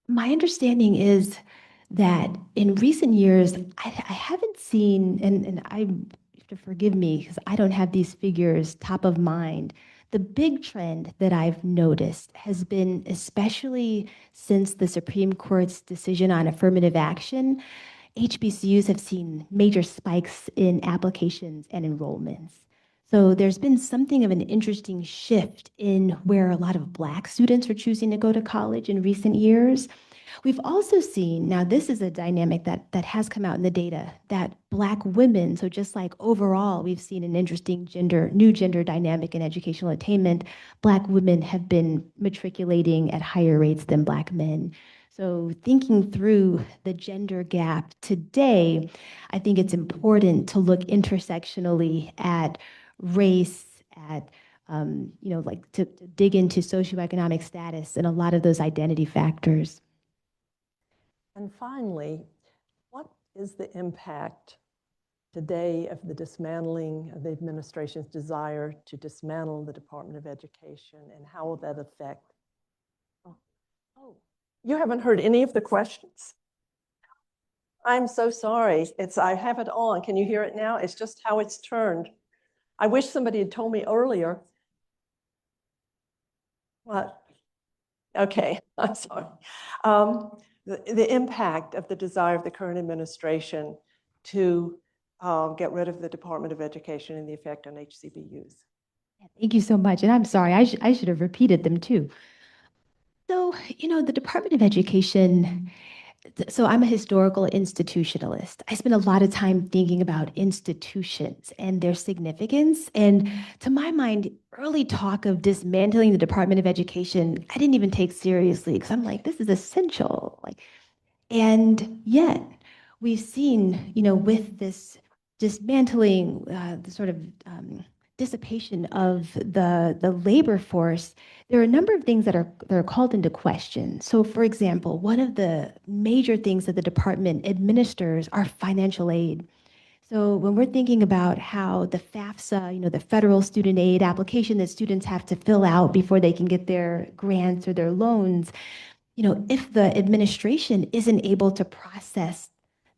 My understanding is that in recent years, I haven't seen, and I you have to forgive me because I don't have these figures top of mind. The big trend that I've noticed has been, especially since the Supreme Court's decision on affirmative action, HBCUs have seen major spikes in applications and enrollments. So there's been something of an interesting shift in where a lot of Black students are choosing to go to college in recent years. We've also seen, now this is a dynamic that has come out in the data, that Black women, so just like overall, we've seen an interesting new gender dynamic in educational attainment, Black women have been matriculating at higher rates than Black men. So thinking through the gender gap today, I think it's important to look intersectionally at race, at like to dig into socioeconomic status and a lot of those identity factors. And finally, what is the impact today of the dismantling of the administration's desire to dismantle the Department of Education, and how will that affect? Oh, you haven't heard any of the questions? I'm so sorry. I have it on. Can you hear it now? It's just how it's turned. I wish somebody had told me earlier. What? Okay, I'm sorry. The impact of the desire of the current administration to get rid of the Department of Education and the effect on HCBUs. Thank you so much. And I'm sorry, I should have repeated them too. So, the Department of Education, so I'm a historical institutionalist. I spend a lot of time thinking about institutions and their significance. And to my mind, early talk of dismantling the Department of Education, I didn't even take seriously because I'm like, this is essential. And yet, we've seen, with this dismantling, the sort of dissipation of the labor force, there are a number of things that are called into question. So, for example, one of the major things that the department administers are financial aid. So when we're thinking about how the FAFSA, the federal student aid application that students have to fill out before they can get their grants or their loans, if the administration isn't able to process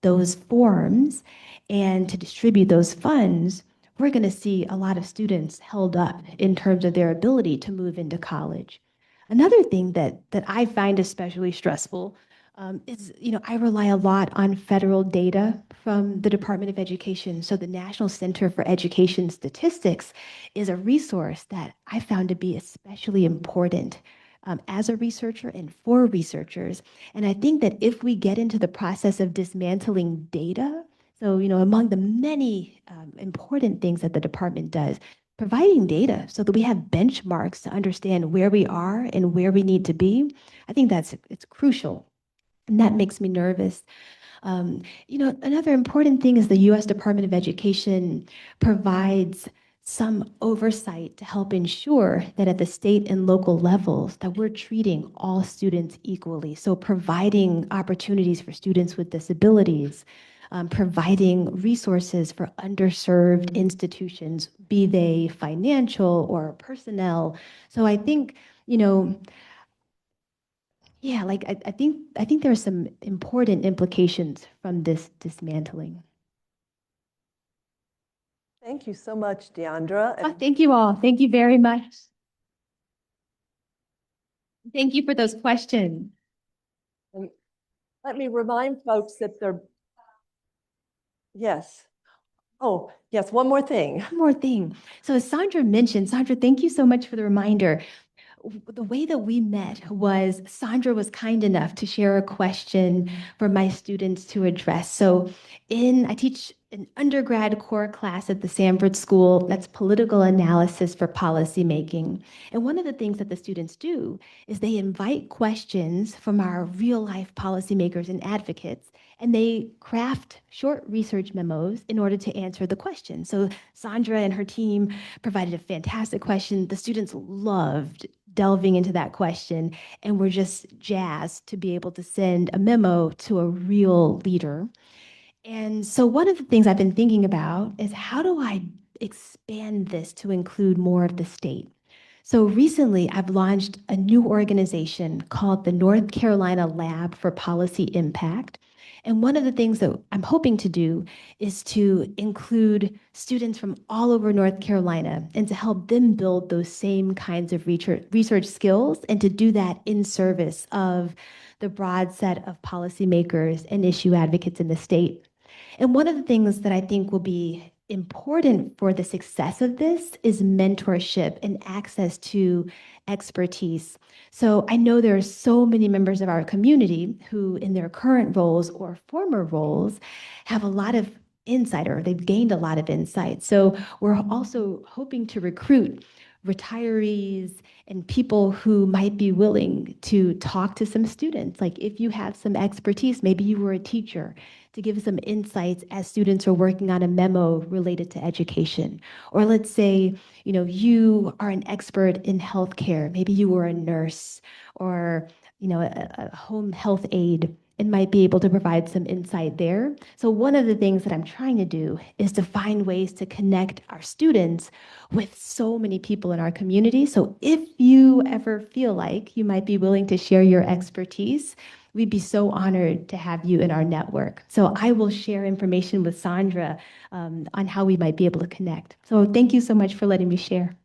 those forms and to distribute those funds, we're going to see a lot of students held up in terms of their ability to move into college. Another thing that I find especially stressful is, I rely a lot on federal data from the Department of Education. So the National Center for Education Statistics is a resource that I found to be especially important as a researcher and for researchers. And I think that if we get into the process of dismantling data, so, among the many important things that the department does, providing data so that we have benchmarks to understand where we are and where we need to be, I think it's crucial. And that makes me nervous. Another important thing is the U.S. Department of Education provides some oversight to help ensure that at the state and local levels that we're treating all students equally. So providing opportunities for students with disabilities, providing resources for underserved institutions, be they financial or personnel. So I think, you know, yeah, like I think there are some important implications from this dismantling. Thank you so much, Deondra. Oh, thank you all. Thank you very much. Thank you for those questions. And let me remind folks that they're, yes. Oh, yes, one more thing. One more thing. So as Sandra mentioned, Sandra, thank you so much for the reminder. The way that we met was Sandra was kind enough to share a question for my students to address. So I teach an undergrad core class at the Sanford School that's political analysis for policymaking. And one of the things that the students do is they invite questions from our real life policymakers and advocates, and they craft short research memos in order to answer the question. So Sandra and her team provided a fantastic question. The students loved delving into that question, and we're just jazzed to be able to send a memo to a real leader. And so one of the things I've been thinking about is how do I expand this to include more of the state? So recently, I've launched a new organization called the North Carolina Lab for Policy Impact. And one of the things that I'm hoping to do is to include students from all over North Carolina and to help them build those same kinds of research skills and to do that in service of the broad set of policymakers and issue advocates in the state. And one of the things that I think will be important for the success of this is mentorship and access to expertise. So I know there are so many members of our community who, in their current roles or former roles, have a lot of insight or they've gained a lot of insight. So we're also hoping to recruit retirees and people who might be willing to talk to some students. Like if you have some expertise, maybe you were a teacher, to give some insights as students are working on a memo related to education. Or let's say, you are an expert in healthcare. Maybe you were a nurse or, a home health aide and might be able to provide some insight there. So one of the things that I'm trying to do is to find ways to connect our students with so many people in our community. So if you ever feel like you might be willing to share your expertise, we'd be so honored to have you in our network. So I will share information with Sandra on how we might be able to connect. So thank you so much for letting me share.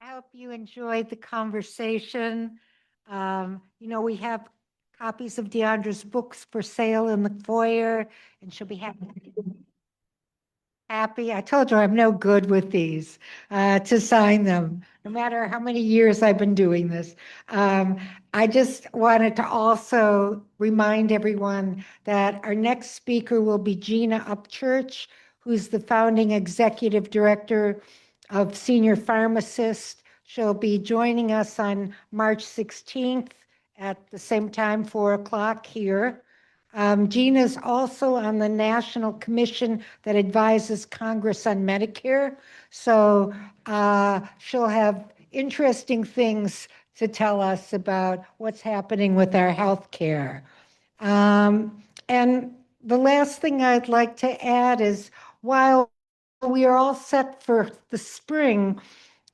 I hope you enjoyed the conversation. We have copies of Deondra's books for sale in the foyer, and she'll be happy. I told you I'm no good with these to sign them, no matter how many years I've been doing this. I just wanted to also remind everyone that our next speaker will be Gina Upchurch, who's the founding executive director of Senior Pharmacist. She'll be joining us on March 16th at the same time, 4 o'clock here. Gina's also on the National Commission that advises Congress on Medicare. So she'll have interesting things to tell us about what's happening with our health care. And the last thing I'd like to add is while we are all set for the spring,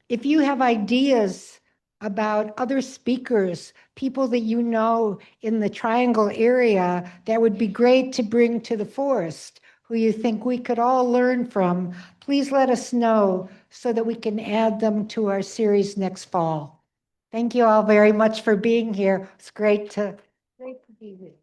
if you have ideas about other speakers, people that you know in the Triangle area, that would be great to bring to the forest, who you think we could all learn from, please let us know so that we can add them to our series next fall. Thank you all very much for being here. It's great to be with you.